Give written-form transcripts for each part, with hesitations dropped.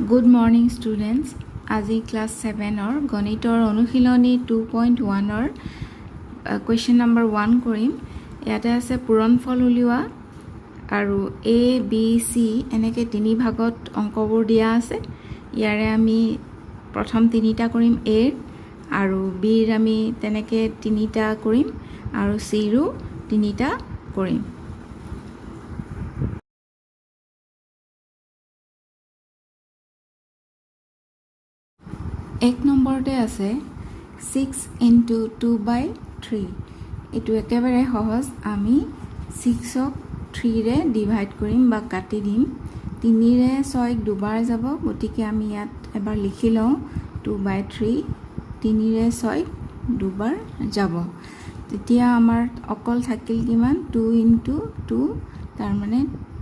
Good morning students. আজি class 7 গণিতৰ অনুশীলনী 2.1 question number 1 কৰিম। ইয়াতে আছে পূৰণফল উলিওৱা আৰু A B C এনেকৈ তিনি ভাগত অংকবোৰ দিয়া আছে। ইয়াৰে আমি প্ৰথম তিনিটা কৰিম A আৰু B ৰ আমি তেনেকৈ তিনিটা কৰিম আৰু C ৰো তিনিটা কৰিম। এক নম্বৰতে আছে 6 into 2/3 এইটো একেবাৰে সহজ। আমি 6ক 3ৰে ডিভাইড কৰিম বা কাটি দিম। 3ৰে 6ক দুবাৰ যাব, গতিকে আমি ইয়াত এবাৰ লিখি লওঁ 2/3। 3ৰে 6ক দুবাৰ যাব, তেতিয়া আমাৰ অকল থাকিল কিমান 2 into 2, তাৰমানে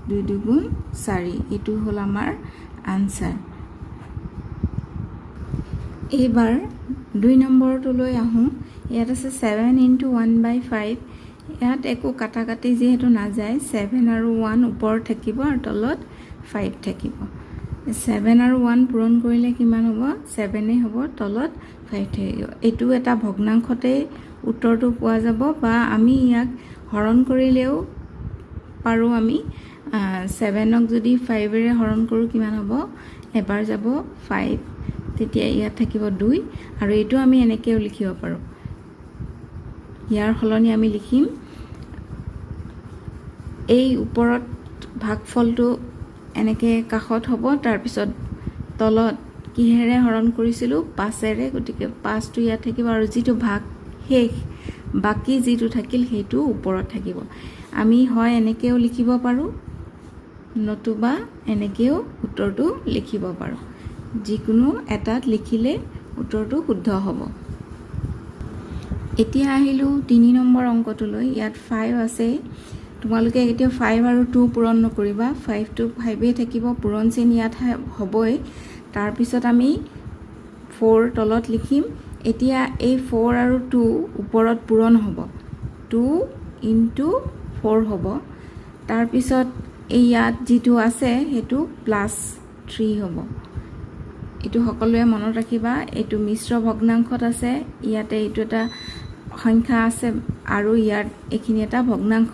2 2 4। এইটো হ'ল আমাৰ আনসাৰ। এইবাৰ 2 নম্বৰটোলৈ আহোঁ। ইয়াত আছে 7 into 1/5। ইয়াত একো কাটাকাটি যিহেতু নাযায়, 7 আৰু 1 ওপৰত থাকিব আৰু তলত 5 থাকিব। 7 আৰু 1 পূৰণ কৰিলে কিমান হ'ব? 7 হ'ব, তলত 5 থাকিব। এইটো এটা ভগ্নাংশতেই উত্তৰটো পোৱা যাব, বা আমি ইয়াক হৰণ কৰিলেও পাৰোঁ। আমি 7ক যদি 5ৰে হৰণ কৰোঁ কিমান হ'ব? এবাৰ যাব 5, তেতিয়া ইয়াত থাকিব 2, আৰু এইটো আমি এনেকৈও লিখিব পাৰোঁ। ইয়াৰ সলনি আমি লিখিম এই ওপৰত ভাগফলটো এনেকৈ কাষত হ'ব, তাৰপিছত তলত কিহেৰে হৰণ কৰিছিলোঁ? 5ৰে, গতিকে 5টো ইয়াত থাকিব, আৰু যিটো ভাগ শেষ বাকী যিটো থাকিল সেইটো ওপৰত থাকিব। আমি হয় এনেকৈও লিখিব পাৰোঁ, নতুবা এনেকৈও উত্তৰটো লিখিব পাৰোঁ। যিকোনো এটাত লিখিলে উত্তৰটো শুদ্ধ হ'ব। এতিয়া আহিলোঁ 3 নম্বৰ অংকটোলৈ। ইয়াত 5 আছে। তোমালোকে এতিয়া 5 আৰু 2 পূৰণ নকৰিবা, 5 to 5 থাকিব, পূৰণ চিন ইয়াত হ'বই। তাৰপিছত আমি 4 তলত লিখিম। এতিয়া এই 4 আৰু 2 ওপৰত পূৰণ হ'ব, 2 into 4 হ'ব। তাৰপিছত এই ইয়াত যিটো আছে সেইটো +3 হ'ব। এইটো সকলোৱে মনত ৰাখিবা। এইটো মিশ্ৰ ভগ্নাংশত আছে। ইয়াতে এইটো এটা সংখ্যা আছে আৰু ইয়াত এইখিনি এটা ভগ্নাংশ,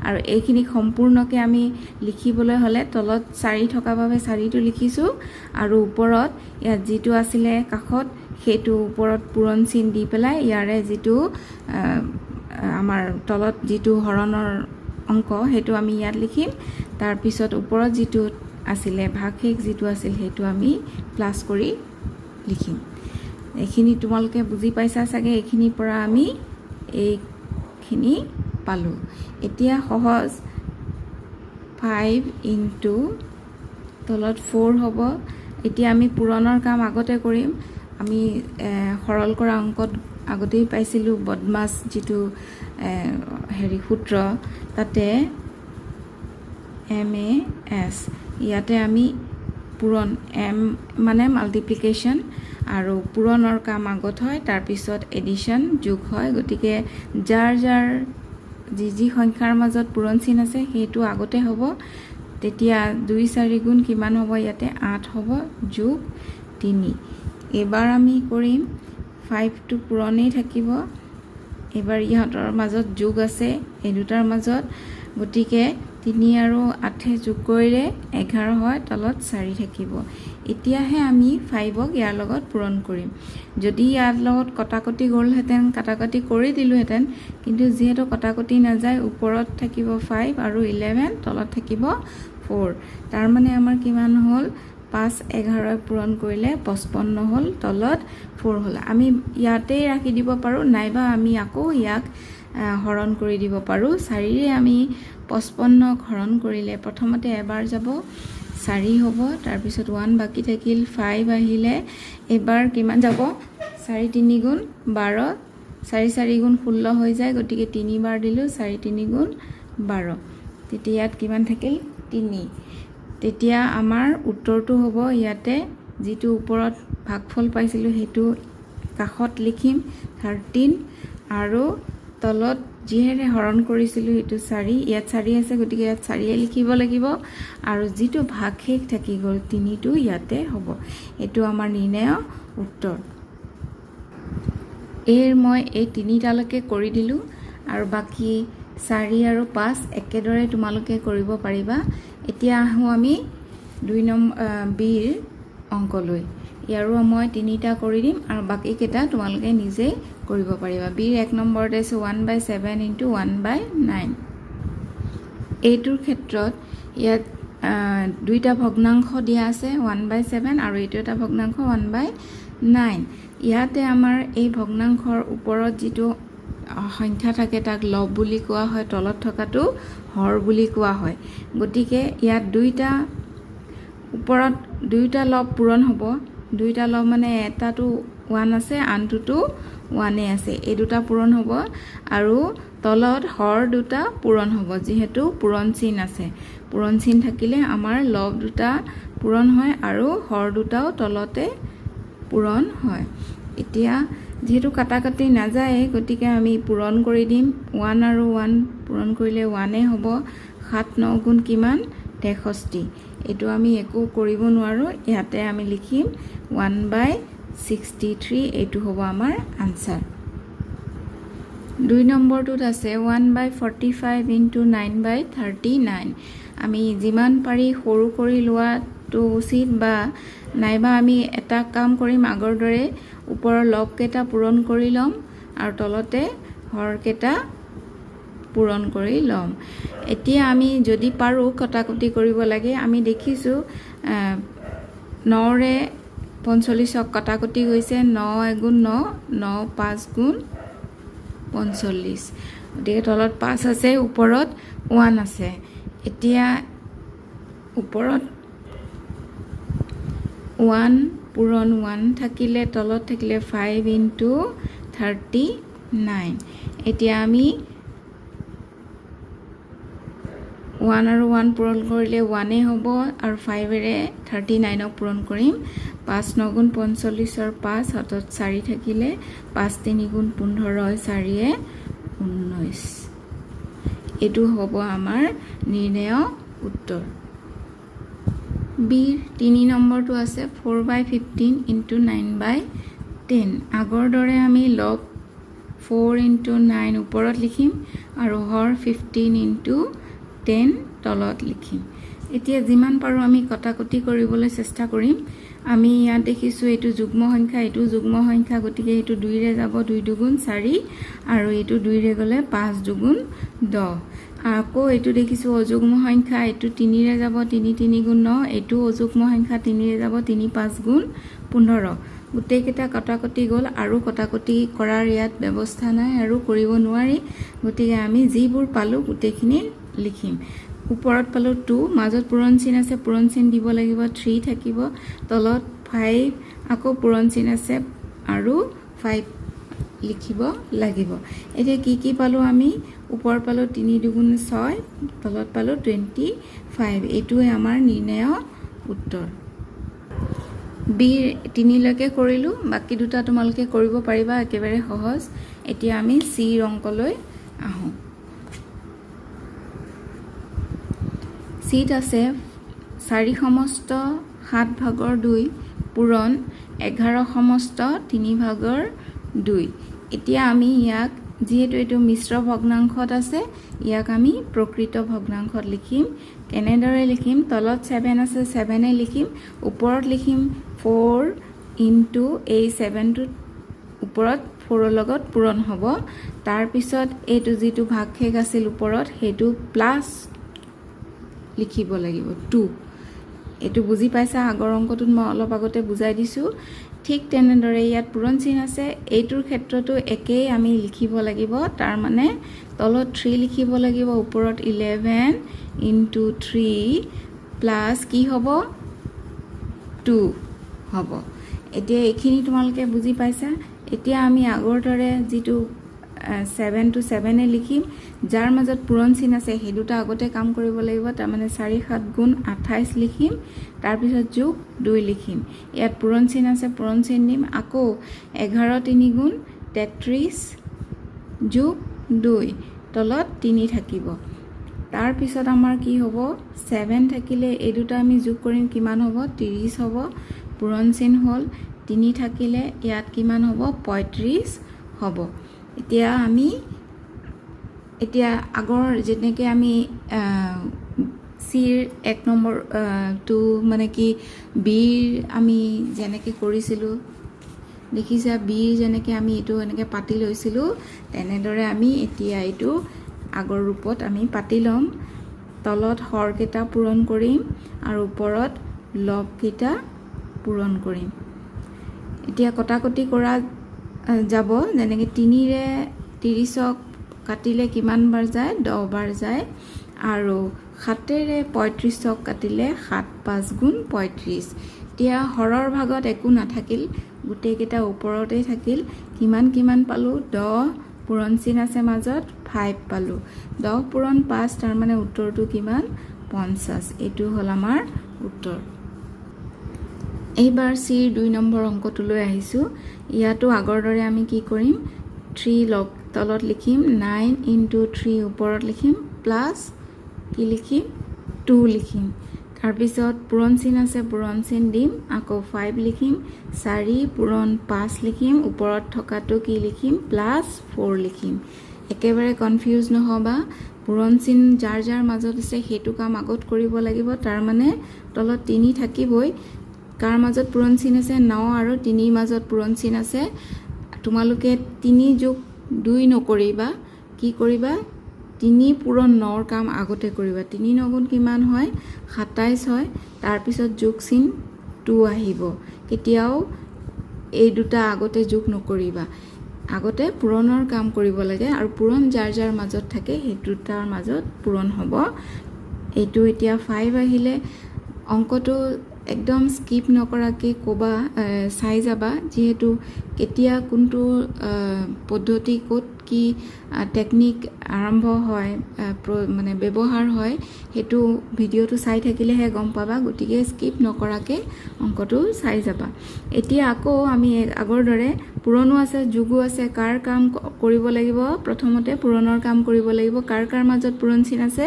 আৰু এইখিনি সম্পূৰ্ণকৈ আমি লিখিবলৈ হ'লে তলত 4 থকা বাবে 4টো লিখিছোঁ, আৰু ওপৰত ইয়াত যিটো আছিলে কাষত সেইটো ওপৰত পূৰণ চিন দি পেলাই ইয়াৰে যিটো আমাৰ তলত যিটো হৰণৰ অংক সেইটো আমি ইয়াত লিখিম। তাৰপিছত ওপৰত যিটো আছিলে ভাগশেষ যিটো আছিল সেইটো আমি প্লাছ কৰি লিখিম। এইখিনি তোমালোকে বুজি পাইছা চাগে। এইখিনিৰ পৰা আমি এইখিনি পালোঁ। এতিয়া সহজ 5 into তলত 4 হ'ব। এতিয়া আমি পূৰণৰ কাম আগতে কৰিম। আমি সৰল কৰা অংকত আগতেই পাইছিলোঁ বদমাছ যিটো সূত্ৰ, তাতে MAS, ইয়াতে আমি পূৰণ M মানে মাল্টিপ্লিকেশ্যন, আৰু পূৰণৰ কাম আগত হয়, তাৰপিছত এডিশ্যন যোগ হয়। গতিকে যাৰ যাৰ যি সংখ্যাৰ মাজত পূৰণ চিন আছে সেইটো আগতে হ'ব। তেতিয়া 2 4 গুণ কিমান হ'ব? ইয়াতে 8 হ'ব, যোগ 3। এইবাৰ আমি কৰিম 5টো পূৰণেই থাকিব। এইবাৰ ইহঁতৰ মাজত যোগ আছে, এই দুটাৰ মাজত, গতিকে 3 আৰু 8 যোগ কৰিলে 11 হয়, তলত 4 থাকিব। এতিয়াহে আমি 5ক ইয়াৰ লগত পূৰণ কৰিম। যদি ইয়াৰ লগত কটাকটি গ'লহেঁতেন কটাকটি কৰি দিলোঁহেঁতেন, কিন্তু যিহেতু কটাকটি নাযায়, ওপৰত থাকিব 5 আৰু 11, তলত থাকিব 4। তাৰমানে আমাৰ কিমান হ'ল? 5 11 পূৰণ কৰিলে 55 হ'ল, তলত 4 হ'ল। আমি ইয়াতেই ৰাখি দিব পাৰোঁ, নাইবা আমি আকৌ ইয়াক হৰণ কৰি দিব পাৰোঁ। 4ৰে আমি 55ক হৰণ কৰিলে প্ৰথমতে এবাৰ যাব 4 হ'ব, তাৰপিছত 1 বাকী থাকিল, 5 আহিলে, এবাৰ কিমান যাব? 4 3 গুণ 12, 4 4 গুণ 16 হৈ যায়, গতিকে 3 বাৰ দিলোঁ, 4 3 গুণ 12, তেতিয়া ইয়াত কিমান থাকিল? 3। তেতিয়া আমাৰ উত্তৰটো হ'ব ইয়াতে যিটো ওপৰত ভাগফল পাইছিলোঁ সেইটো কাষত লিখিম 13, আৰু তলত যিহেৰে হৰণ কৰিছিলোঁ এইটো 4, ইয়াত 4 আছে, গতিকে ইয়াত 4 লিখিব লাগিব আৰু যিটো ভাগশেষ থাকি গ'ল 3টো ইয়াতে হ'ব। এইটো আমাৰ নিৰ্ণয় উত্তৰ। মই এই 3টালৈকে কৰি দিলোঁ আৰু বাকী 4 আৰু 5 একেদৰে তোমালোকে কৰিব পাৰিবা। এতিয়া আহোঁ আমি 2 নম্বৰ বিৰ অংকলৈ। ইয়াৰো মই 3টা কৰি দিম আৰু বাকীকেইটা তোমালোকে নিজেই কৰিব পাৰিবা। বিৰ 1 নম্বৰত আছে 1/7 × 1/9। এইটোৰ ক্ষেত্ৰত ইয়াত 2টা ভগ্নাংশ দিয়া আছে 1/7 আৰু এইটো এটা ভগ্নাংশ 1/9। ইয়াতে আমাৰ এই ভগ্নাংশৰ ওপৰত যিটো সংখ্যা থাকে তাক লব বুলি কোৱা হয়, তলত থকাটো হৰ বুলি কোৱা হয়। গতিকে ইয়াত ওপৰত 2টা লব পূৰণ হ'ব। 2টা লব মানে এটাটো 1 আছে, আনটোতো 1 আছে, এই 2টা পূৰণ হ'ব আৰু তলত হৰ 2টা পূৰণ হ'ব। যিহেতু পূৰণ চিন আছে, পূৰণ চিন থাকিলে আমাৰ লব 2টা পূৰণ হয় আৰু হৰ 2টাও তলতে পূৰণ হয়। এতিয়া যেহেতু কাটাকাটি নাযায়, গতিকে আমি পূৰণ কৰি দিম। 1 আৰু 1 পূৰণ কৰিলে 1 হ'ব। 7 × 9 = কিমান? 63। এইটো আমি একো কৰিব নোৱাৰোঁ, ইয়াতে আমি লিখিম 1/63। এইটো হ'ব আমাৰ আনচাৰ। 2 নম্বৰটোত আছে 1/45 × 9/39। আমি যিমান পাৰি সৰু কৰি লোৱাটো উচিত, বা নাইবা আমি এটা কাম কৰিম, আগৰ দৰে ওপৰৰ লবকেইটা পূৰণ কৰি ল'ম আৰু তলতে হৰকেইটা পূৰণ কৰি ল'ম। এতিয়া আমি যদি পাৰোঁ কটাকটি কৰিব লাগে। আমি দেখিছোঁ 9ৰে 45ক কটাকটি গৈছে। 9 × 9, 9 × 5 = 45। গতিকে তলত 5 আছে, ওপৰত 1 আছে। এতিয়া ওপৰত 1 পূৰণ 1 থাকিলে, তলত থাকিলে 5 × 39। এতিয়া আমি 1 আৰু 1 পূৰণ কৰিলে 1 হ'ব আৰু 5ৰে 39ক পূৰণ কৰিম। 5 × 9 = 45, 5 হাতত 4 থাকিলে 5 × 3 = 15, 4 × 19। এইটো হ'ব আমাৰ নিৰ্ণয় উত্তৰ। বিৰ 3 নম্বৰটো আছে 4/15 × 9/10। আগৰ দৰে আমি লব 4 × 9 ওপৰত লিখিম আৰু হৰ 15 × 10 তলত লিখিম। এতিয়া যিমান পাৰোঁ আমি কটাকটি কৰিবলৈ চেষ্টা কৰিম। আমি ইয়াত দেখিছোঁ এইটো যুগ্ম সংখ্যা, এইটো যুগ্ম সংখ্যা, গতিকে এইটো 2ৰে যাব, 2 × 2 = 4 আৰু এইটো 2ৰে গ'লে 5 × 2 = 10। আকৌ এইটো দেখিছোঁ অযুগ্ম সংখ্যা, এইটো 3ৰে যাব, 3 × 3 = 9, এইটো অযুগ্ম সংখ্যা, 3ৰে যাব, 3 × 5 = 15। গোটেইকেইটা কটাকটি গ'ল আৰু কটাকটি কৰাৰ ইয়াত ব্যৱস্থা নাই আৰু কৰিব নোৱাৰি। গতিকে আমি যিবোৰ পালোঁ গোটেইখিনি লিখিম। ওপৰত পালোঁ 2, মাজত পূৰণ চিন আছে, পূৰণ চিন দিব লাগিব, 3 থাকিব, তলত 5 আকৌ পূৰণ চিন আছে আৰু 5 লিখিব লাগিব। এতিয়া কি পালোঁ আমি? ওপৰত পালোঁ 3 × 2 = 6, তলত পালোঁ 25। এইটোৱে আমাৰ নিৰ্ণয় উত্তৰ। বিৰ 3লৈকে কৰিলোঁ, বাকী 2টা তোমালোকে কৰিব পাৰিবা, একেবাৰে সহজ। এতিয়া আমি চিৰ অংকলৈ আহোঁ। চিত আছে 4 সমস্ত 7/2 পূৰণ 11 সমস্ত 3/2। এতিয়া আমি ইয়াক, যিহেতু এইটো মিশ্ৰ ভগ্নাংশত আছে, ইয়াক আমি প্ৰকৃত ভগ্নাংশত লিখিম। কেনেদৰে লিখিম? তলত 7 আছে, 7 লিখিম, ওপৰত লিখিম 4 × এই 7টো ওপৰত 4ৰ লগত পূৰণ হ'ব। তাৰপিছত এইটো যিটো ভাগশেষ আছিল ওপৰত, সেইটো প্লাছ লিখিব লাগিব 2। এইটো বুজি পাইছা? আগৰ অংকটোত মই অলপ আগতে বুজাই দিছোঁ। ঠিক তেনেদৰে ইয়াত পূৰণ চিন আছে, এইটোৰ ক্ষেত্ৰতো একেই আমি লিখিব লাগিব। তাৰ মানে তলত 3 লিখিব লাগিব, ওপৰত 11 × 3 প্লাছ কি হ'ব? 2 হ'ব। এতিয়া এইখিনি তোমালোকে বুজি পাইছা। এতিয়া আমি আগৰ দৰে যিটো 7 to 7 লিখিম, যাৰ মাজত পূৰণ চিন আছে সেই দুটা আগতে কাম কৰিব লাগিব। তাৰমানে 4 × 7 = 28 লিখিম, তাৰপিছত যোগ 2 লিখিম। ইয়াত পূৰণ চিন আছে, পূৰণ চিন দিম। আকৌ 11 × 3 = 33 যোগ 2, তলত 3 থাকিব তাৰ পিছত আমাৰ কি হ'ব 7 থাকিলে এই দুটা আমি যোগ কৰিম কিমান হ'ব 30 হ'ব পূৰণ চিন হ'ল 3 থাকিলে ইয়াত কিমান হ'ব 35 হ'ব এতিয়া আগৰ যেনেকৈ আমি সিৰ 1 নম্বৰ টু মানে কি বিৰ আমি যেনেকৈ কৰিছিলোঁ দেখিছা বিৰ যেনেকৈ আমি এইটো এনেকৈ পাতি লৈছিলোঁ তেনেদৰে আমি এতিয়া এইটো আগৰ ৰূপত আমি পাতি ল'ম তলত হৰকেইটা পূৰণ কৰিম আৰু ওপৰত লবকেইটা পূৰণ কৰিম এতিয়া কটাকটি কৰা যাব যেনেকৈ 3ৰে 30ক কাটিলে কিমান বাৰ যায় 10 বাৰ যায় আৰু 7ৰে 35ক কাটিলে 7 5 গুণ 35 এতিয়া হৰৰ ভাগত একো নাথাকিল গোটেইকেইটা ওপৰতেই থাকিল কিমান পালোঁ 10 পূৰণ চিন আছে মাজত 5 পালোঁ 10 পূৰণ 5 তাৰ মানে উত্তৰটো কিমান 50 এইটো হ'ল আমাৰ উত্তৰ এইবাৰ সিৰ 2 নম্বৰ অংকটোলৈ আহিছোঁ ইয়াতো আগৰ দৰে আমি কি কৰিম 3 লগ তলত লিখিম 9 * 3 ওপৰত লিখিম প্লাস কি লিখিম 2 লিখিম তাৰপিছত পূৰণ চিন আছে পূৰণ চিন দিম আকৌ 5 লিখিম 4 পূৰণ 5 লিখিম ওপৰত থকাটো কি লিখিম প্লাস 4 লিখিম একেবাৰে কনফিউজ নহবা পূৰণ চিন যাৰ যাৰ মাজত আছে হেতু কাম আগত কৰিব লাগিব তাৰ মানে তলত 3 থাকিবই কাৰ মাজত পূৰণ চিন আছে 9 আৰু 3 মাজত পূৰণ চিন আছে তোমালোকে 3 যোগ 2 নকৰিবা কি কৰিবা 3 পূৰণ 9ৰ কাম আগতে কৰিবা 3 9 গুণ কিমান হয় 27 হয় তাৰ পিছত যোগ চিন 2 আহিব কেতিয়াও এই দুটা আগতে যোগ নকৰিবা আগতে পূৰণৰ কাম কৰিব লাগে আৰু পূৰণ যাৰ যাৰ মাজত থাকে সেই দুটাৰ মাজত পূৰণ হ'ব এইটো এতিয়া 5 আহিলে অংকটো একদম স্কিপ নকৰাকৈ ক'বা চাই যাবা যেহেতু কেতিয়া কোনটো পদ্ধতি ক'ত কি টেকনিক আৰম্ভ হয় মানে ব্যৱহাৰ হয় হেতু ভিডিওটো চাই থাকিলেহে গম পাবা গতিকে স্কিপ নকৰাকৈ অংকটো চাই যাবা এতিয়া আকৌ আমি আগৰ দৰে পূৰণো আছে যোগো আছে কাৰ কাম কৰিব লাগিব প্ৰথমতে পূৰণৰ কাম কৰিব লাগিব কাৰ মাজত পূৰণ চিন আছে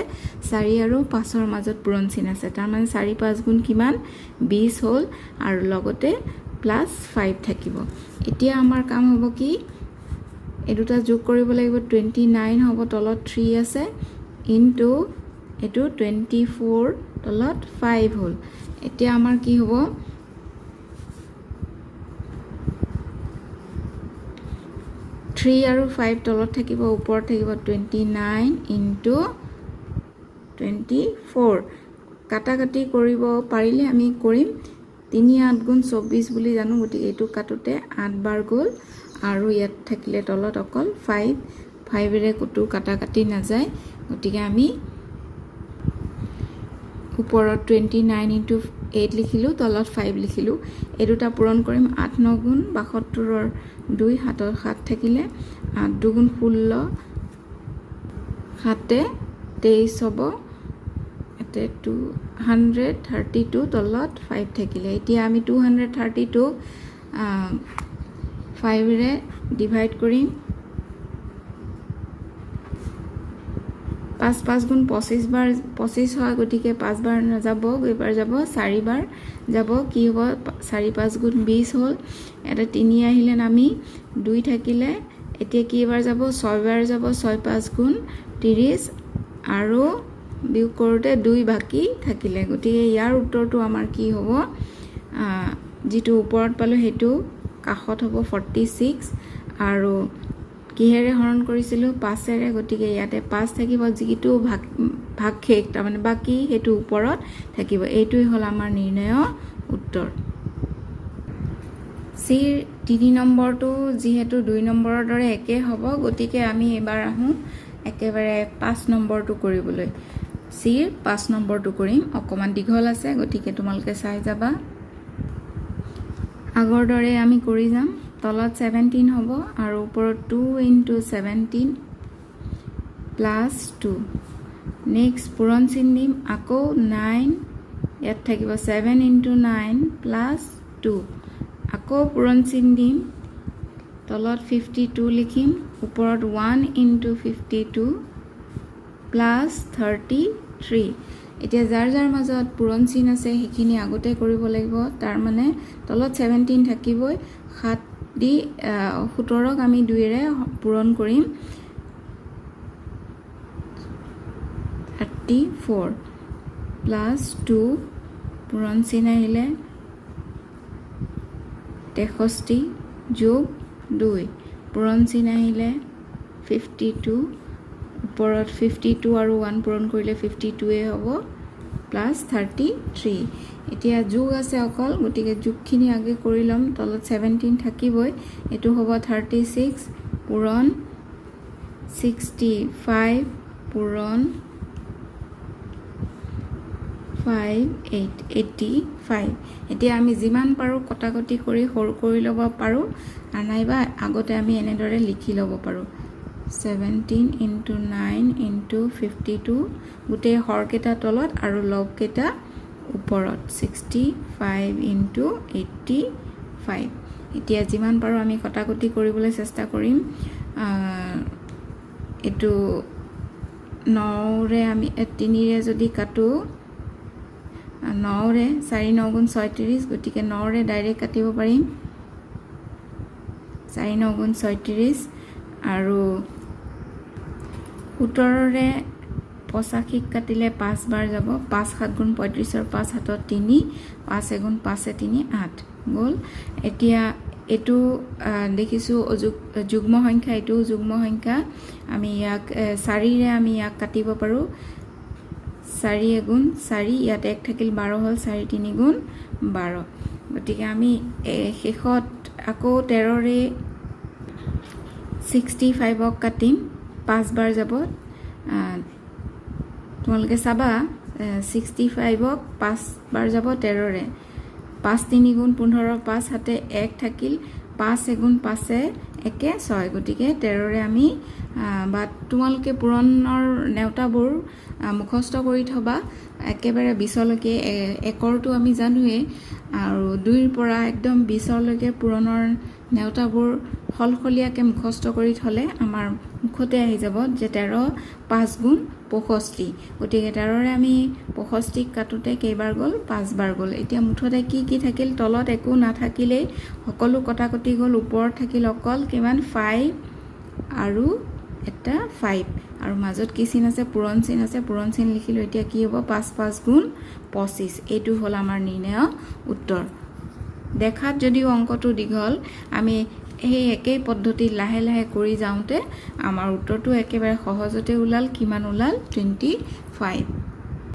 4 আৰু 5ৰ মাজত পূৰণ চিন আছে তাৰ মানে 4 5 গুণ কিমান 20 হ'ল আৰু লগতে প্লাস 5 থাকিব এতিয়া আমাৰ কাম হ'ব কি এই দুটা যোগ কৰিব লাগিব 29 হ'ব তলত 3 আছে ইনটু এটো 24 তলত 5 হ'ল এতিয়া আমাৰ কি হ'ব 3 আৰু 5 তলত থাকিব ওপৰত থাকিব 29 ইনটু 24 কাটাকাটি কৰিব পাৰিলে আমি কৰিম 3 8 গুণ 24 বুলি জানো গতিকে এইটো কাটোতে 8 বাৰ গ'ল আৰু ইয়াত থাকিলে তলত অকল 5 ৰে কটো কাটাকাটি নাযায় গতিকে আমি ওপৰত 29 ইনটু 8 লিখিলোঁ তলত 5 লিখিলোঁ এই দুটা পূৰণ কৰিম 8 9 গুণ 72ৰ 2 হাতৰ 7 থাকিলে 8 2 গুণ 16 7 23 হ'ব এতে 232 তলত 5 থাকিলে এতিয়া আমি 232 5 ৰে ডিভাইড কৰিম 5 5 গুণ 25 বাৰ 25 হয় গতিকে 5 বাৰ নাযাব গইবাৰ যাব 4 বাৰ যাব কি হ'ব 4 5 গুণ 20 হ'ল এটা 3 আহিলে আমি 2 থাকিলে এতিয়া কি বাৰ যাব 6 বাৰ যাব 6 5 গুণ 30 আৰু বিয়োগ কৰোতে 2 বাকি থাকিলে গতিকে ইয়াৰ উত্তৰটো আমাৰ কি হ'ব যেটো ওপৰত পালো হেতু কাখত হ'ব 46 আৰু কিহেৰে হৰণ কৰিছিলো 5 ৰে গতিকে ইয়াতে 5 থাকিব যিটো ভাগশেষ তাৰ মানে বাকি হেতু ওপৰত থাকিব এইটোই হ'ল আমাৰ নিৰ্ণয় উত্তৰ সিৰ 3 নম্বৰটো যেহেতু 2 নম্বৰৰ দৰে একে হ'ব গতিকে আমি এবাৰ আহো একেবাৰে 5 নম্বৰটো কৰিবলৈ সিৰ 5 নম্বৰটো কৰিম অকমান দীঘল আছে গতিকে তোমালোকে চাই যাবা আগৰ দৰে আমি কৰি যাম তলত 17 হ'ব আৰু ওপৰত 2 * 17 প্লাস 2 নেক্সট পূৰণ চিন দিম আকৌ 9 ইয়াত থাকিব 7 * 9 প্লাস 2 আকৌ পূৰণ চিন দিম তলত 52 লিখিম ওপৰত 1 * 52 প্লাছ 33 এতিয়া যাৰ যাৰ মাজত পূৰণ চিন আছে সেইখিনি আগতে কৰিব লাগিব তাৰ মানে তলত 17 থাকিবই 7 দি 17ক আমি 2ৰে পূৰণ কৰিম 34 প্লাছ 2 পূৰণ চিন আহিলে 63 যোগ 2 পূৰণ চিন আহিলে 52 ওপৰত 52 আৰু 1 পূৰণ কৰিলে 52 হ'ব প্লাছ 33 এতিয়া যোগ আছে অকল গতিকে যোগখিনি আগে কৰি ল'ম তলত 17 থাকিবই এইটো হ'ব 36 পূৰণ 65 পূৰণ 85 এতিয়া আমি যিমান পাৰোঁ কটাকটি কৰি সৰু কৰি ল'ব পাৰোঁ আৰু নাইবা আগতে আমি এনেদৰে লিখি ল'ব পাৰোঁ 17 into 9 into 52 গোটেই হৰকেইটা তলত আৰু লবকেইটা ওপৰত 65 into 85 এতিয়া যিমান পাৰোঁ আমি কটাকটি কৰিবলৈ চেষ্টা কৰিম এইটো 9ৰে আমি 3ৰে যদি কাটো 9ৰে 4 9 গুণ 36 গতিকে 9ৰে ডাইৰেক্ট কাটিব পাৰিম 4 9 গুণ 36 আৰু 17ৰে 85 কাটিলে 5 বাৰ যাব 5 7 গুণ 35ৰ 5 হাতত 3 5 গুণ 5 3 8 গ'ল এতিয়া এইটো দেখিছোঁ যুগ্ম সংখ্যা এইটো যুগ্ম সংখ্যা আমি ইয়াক 4ৰে আমি ইয়াক কাটিব পাৰোঁ 4 গুণ 4 ইয়াত 1 থাকিল 12 হ'ল 4 3 গুণ 12 গতিকে আমি শেষত আকৌ 13ৰে 65ক কাটিম 5 বাৰ যাব তোমালোকে চাবা 65ক 5 বাৰ যাব 13ৰে 5 3 গুণ 15 5 হাতে 1 থাকিল 5 গুণ 5 একে 6 গতিকে 13ৰে আমি বা তোমালোকে পূৰণৰ নেওতাবোৰ মুখস্থ কৰি থবা একেবাৰে 20লৈকে একৰটো আমি জানোৱেই আৰু 2ৰ পৰা একদম 20লৈকে পূৰণৰ নেওতাবোৰ সলসলীয়াকৈ মুখস্থ কৰি থ'লে আমাৰ মুখতে আহি যাব যে 13 5 গুণ 65 গতিকে 13ৰে আমি 65ক কাটোতে কেইবাৰ গ'ল 5 বাৰ গ'ল এতিয়া মুঠতে কি থাকিল তলত একো নাথাকিলেই সকলো কটাকটি গ'ল ওপৰত থাকিল অকল কিমান 5 আৰু এটা 5 আৰু মাজত কি চিন আছে পূৰণ চিন আছে পূৰণ চিন লিখিলোঁ এতিয়া কি হ'ব 5 5 গুণ 25 এইটো হ'ল আমাৰ নিৰ্ণয় উত্তৰ দেখাত যদিও অংকটো দীঘল আমি এই একেই পদ্ধতিত লাহে লাহে কৰি যাওঁতে আমাৰ উত্তৰটো একেবাৰে সহজতে ওলাল কিমান ওলাল 25